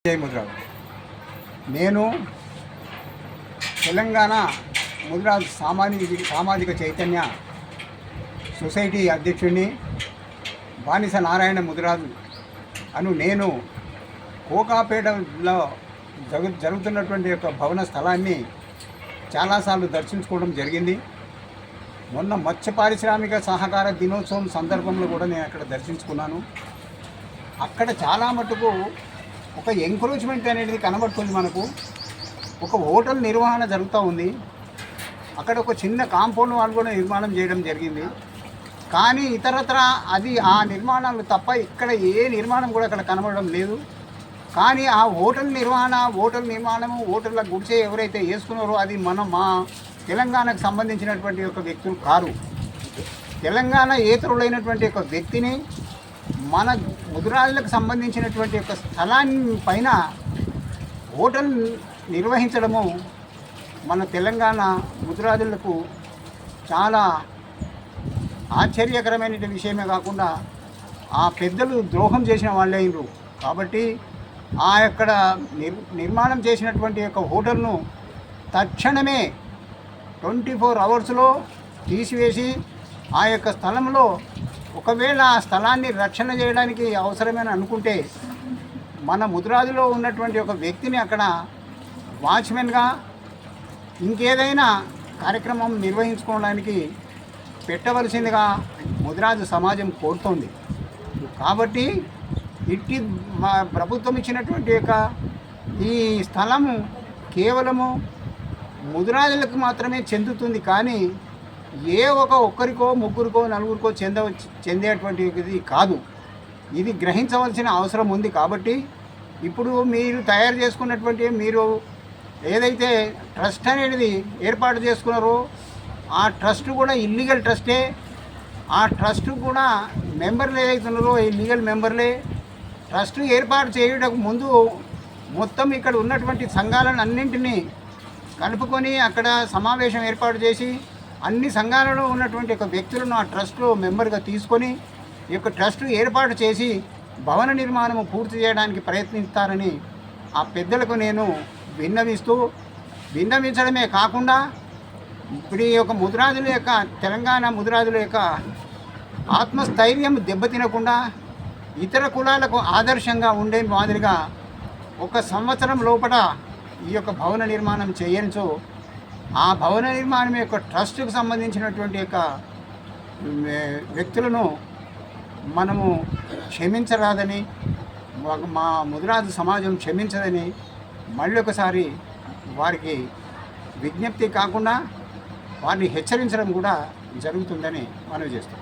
జై ముదిరాజు. నేను తెలంగాణ ముదిరాజు సామాజిక చైతన్య సొసైటీ అధ్యక్షుడిని బానిస నారాయణ ముదిరాజు నేను కోకాపేటలో జరుగుతున్నటువంటి యొక్క భవన స్థలాన్ని చాలాసార్లు దర్శించుకోవడం జరిగింది. మొన్న మత్స్య పారిశ్రామిక సహకార దినోత్సవం సందర్భంలో కూడా నేను అక్కడ దర్శించుకున్నాను. అక్కడ చాలా మటుకు ఒక ఎంకరేజ్మెంట్ అనేది కనబడుతుంది. మనకు ఒక హోటల్ నిర్వహణ జరుగుతూ ఉంది. అక్కడ ఒక చిన్న కాంపౌండ్ వాళ్ళు కూడా నిర్మాణం చేయడం జరిగింది. కానీ ఇతరత్ర అది ఆ నిర్మాణాలు తప్ప ఇక్కడ ఏ నిర్మాణం కూడా అక్కడ కనబడడం లేదు. కానీ ఆ హోటల్ నిర్మాణము హోటళ్ళ గుడిసే ఎవరైతే వేసుకున్నారో అది మా తెలంగాణకు సంబంధించినటువంటి ఒక వ్యక్తులు కారు. తెలంగాణ ఏతరులైనటువంటి ఒక వ్యక్తిని మన ముదిరాజులకు సంబంధించినటువంటి ఒక స్థలాన్ని పైన హోటల్ నిర్వహించడము మన తెలంగాణ ముదిరాజులకు చాలా ఆశ్చర్యకరమైన విషయమే కాకుండా ఆ పెద్దలు ద్రోహం చేసిన వాళ్ళే అయినరు. కాబట్టి ఆ యొక్క నిర్మాణం చేసినటువంటి యొక్క హోటల్ను తక్షణమే 24 అవర్స్లో తీసివేసి ఆ యొక్క స్థలంలో ఒకవేళ ఆ స్థలాన్ని రక్షణ చేయడానికి అవసరమని అనుకుంటే మన ముదిరాజులో ఉన్నటువంటి ఒక వ్యక్తిని అక్కడ వాచ్మెన్గా ఇంకేదైనా కార్యక్రమం నిర్వహించుకోవడానికి పెట్టవలసిందిగా ముదిరాజు సమాజం కోరుతోంది. కాబట్టి ఇట్టి మా ప్రభుత్వం ఇచ్చినటువంటి యొక్క ఈ స్థలము కేవలము ముదిరాజులకు మాత్రమే చెందుతుంది. కానీ ఒక్కరికో ముగ్గురికో నలుగురికో చెందేటువంటి ఇది కాదు. ఇది గ్రహించవలసిన అవసరం ఉంది. కాబట్టి ఇప్పుడు మీరు తయారు చేసుకున్నటువంటి మీరు ఏదైతే ట్రస్ట్ అనేది ఏర్పాటు చేసుకున్నారో ఆ ట్రస్ట్ కూడా ఇల్లీగల్ ట్రస్టే. ఆ ట్రస్ట్ కూడా మెంబర్లు ఏదైతున్నారో ఇల్లీగల్ మెంబర్లే. ట్రస్ట్ ఏర్పాటు చేయడానికి ముందు మొత్తం ఇక్కడ ఉన్నటువంటి సంఘాలను అన్నింటినీ కలుపుకొని అక్కడ సమావేశం ఏర్పాటు చేసి అన్ని సంఘాలలో ఉన్నటువంటి ఒక వ్యక్తులను ఆ ట్రస్ట్లో మెంబర్గా తీసుకొని ఈ యొక్క ట్రస్ట్ ఏర్పాటు చేసి భవన నిర్మాణము పూర్తి చేయడానికి ప్రయత్నిస్తారని ఆ పెద్దలకు నేను విన్నవించడమే కాకుండా ఇప్పుడు ఈ యొక్క ముదిరాజుల యొక్క తెలంగాణ ముదిరాజుల యొక్క ఆత్మస్థైర్యం దెబ్బతినకుండా ఇతర కులాలకు ఆదర్శంగా ఉండే మాదిరిగా 1 సంవత్సరం లోపల ఈ యొక్క భవన నిర్మాణం చేయనిచో ఆ భవన నిర్మాణం యొక్క ట్రస్ట్కు సంబంధించినటువంటి యొక్క వ్యక్తులను మనము క్షమించరాదని మా ముదిరాజు సమాజం క్షమించదని మళ్ళీ ఒకసారి వారికి విజ్ఞప్తి కాకుండా వారిని హెచ్చరించడం కూడా జరుగుతుందని మనవి చేస్తాం.